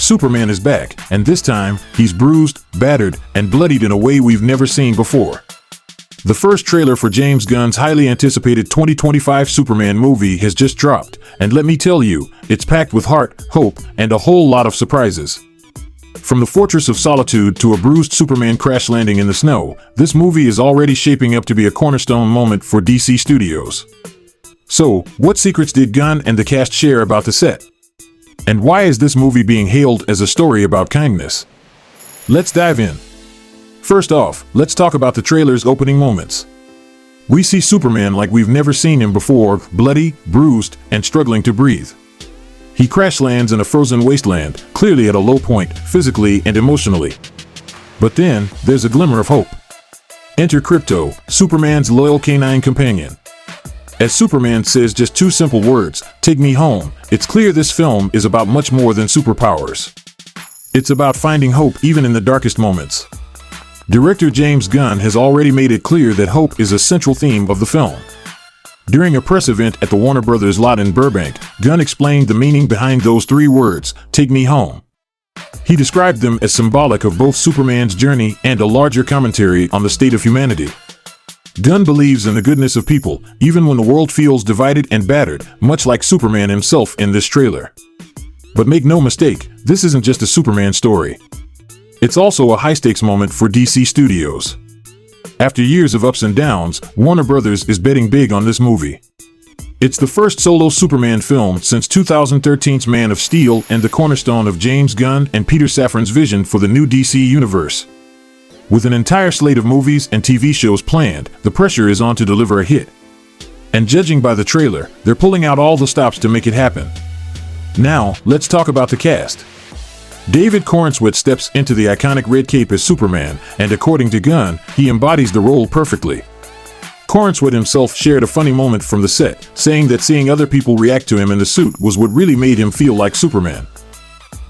Superman is back, and this time, he's bruised, battered, and bloodied in a way we've never seen before. The first trailer for James Gunn's highly anticipated 2025 Superman movie has just dropped, and let me tell you, it's packed with heart, hope, and a whole lot of surprises. From the Fortress of Solitude to a bruised Superman crash landing in the snow, this movie is already shaping up to be a cornerstone moment for DC Studios. So, what secrets did Gunn and the cast share about the set? And why is this movie being hailed as a story about kindness? Let's dive in. First off, let's talk about the trailer's opening moments. We see Superman like we've never seen him before, bloody, bruised, and struggling to breathe. He crash lands in a frozen wasteland, clearly at a low point, physically and emotionally. But then, there's a glimmer of hope. Enter Krypto, Superman's loyal canine companion. As Superman says just two simple words, "Take me home," it's clear this film is about much more than superpowers. It's about finding hope even in the darkest moments. Director James Gunn has already made it clear that hope is a central theme of the film. During a press event at the Warner Brothers lot in Burbank, Gunn explained the meaning behind those three words, "Take me home." He described them as symbolic of both Superman's journey and a larger commentary on the state of humanity. Gunn believes in the goodness of people, even when the world feels divided and battered, much like Superman himself in this trailer. But make no mistake, this isn't just a Superman story. It's also a high-stakes moment for DC Studios. After years of ups and downs, Warner Brothers is betting big on this movie. It's the first solo Superman film since 2013's Man of Steel and the cornerstone of James Gunn and Peter Safran's vision for the new DC universe. With an entire slate of movies and TV shows planned, the pressure is on to deliver a hit. And judging by the trailer, they're pulling out all the stops to make it happen. Now, let's talk about the cast. David Corenswet steps into the iconic red cape as Superman, and according to Gunn, he embodies the role perfectly. Corenswet himself shared a funny moment from the set, saying that seeing other people react to him in the suit was what really made him feel like Superman.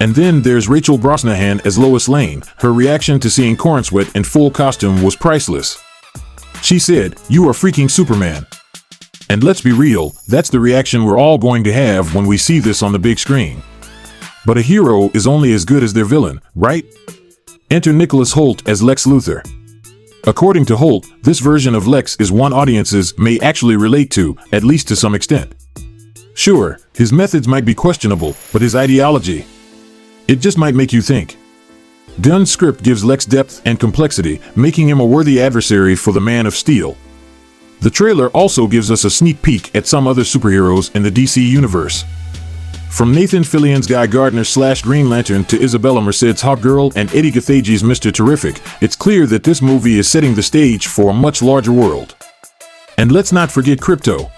And then there's Rachel Brosnahan as Lois Lane. Her reaction to seeing Corenswet in full costume was priceless. She said, "You are freaking Superman." And let's be real, that's the reaction we're all going to have when we see this on the big screen. But a hero is only as good as their villain, right? Enter Nicholas Hoult as Lex Luthor. According to Hoult, this version of Lex is one audiences may actually relate to, at least to some extent. Sure, his methods might be questionable, but his ideology, it just might make you think. Gunn's script gives Lex depth and complexity, making him a worthy adversary for the Man of Steel. The trailer also gives us a sneak peek at some other superheroes in the DC universe. From Nathan Fillion's Guy Gardner/Green Lantern to Isabella Merced's Hawkgirl and Eddie Gathage's Mr. Terrific, it's clear that this movie is setting the stage for a much larger world. And let's not forget Krypto.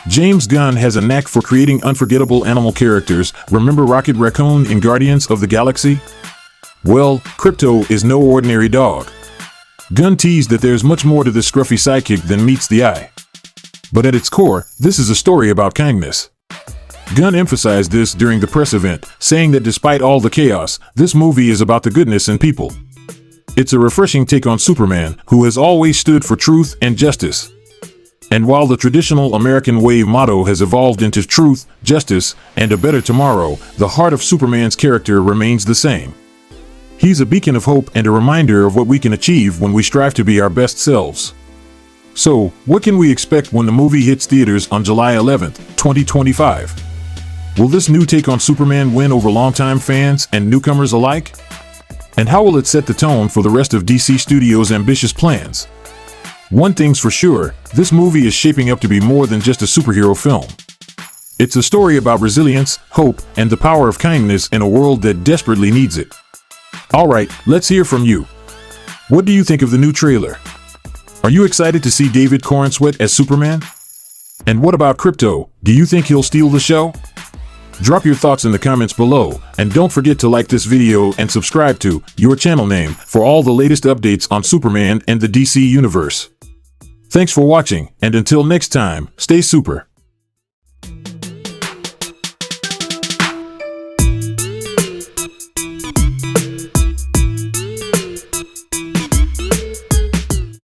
James Gunn has a knack for creating unforgettable animal characters. Remember Rocket Raccoon in Guardians of the Galaxy? Well, Krypto is no ordinary dog. Gunn teased that there's much more to this scruffy sidekick than meets the eye. But at its core, this is a story about kindness. Gunn emphasized this during the press event, saying that despite all the chaos, this movie is about the goodness in people. It's a refreshing take on Superman, who has always stood for truth and justice. And while the traditional American Wave motto has evolved into truth, justice, and a better tomorrow, the heart of Superman's character remains the same. He's a beacon of hope and a reminder of what we can achieve when we strive to be our best selves. So, what can we expect when the movie hits theaters on July 11th, 2025? Will this new take on Superman win over longtime fans and newcomers alike? And how will it set the tone for the rest of DC Studios' ambitious plans? One thing's for sure, this movie is shaping up to be more than just a superhero film. It's a story about resilience, hope, and the power of kindness in a world that desperately needs it. Alright, let's hear from you. What do you think of the new trailer? Are you excited to see David Corenswet as Superman? And what about Krypto? Do you think he'll steal the show? Drop your thoughts in the comments below, and don't forget to like this video and subscribe to your channel name for all the latest updates on Superman and the DC Universe. Thanks for watching, and until next time, stay super.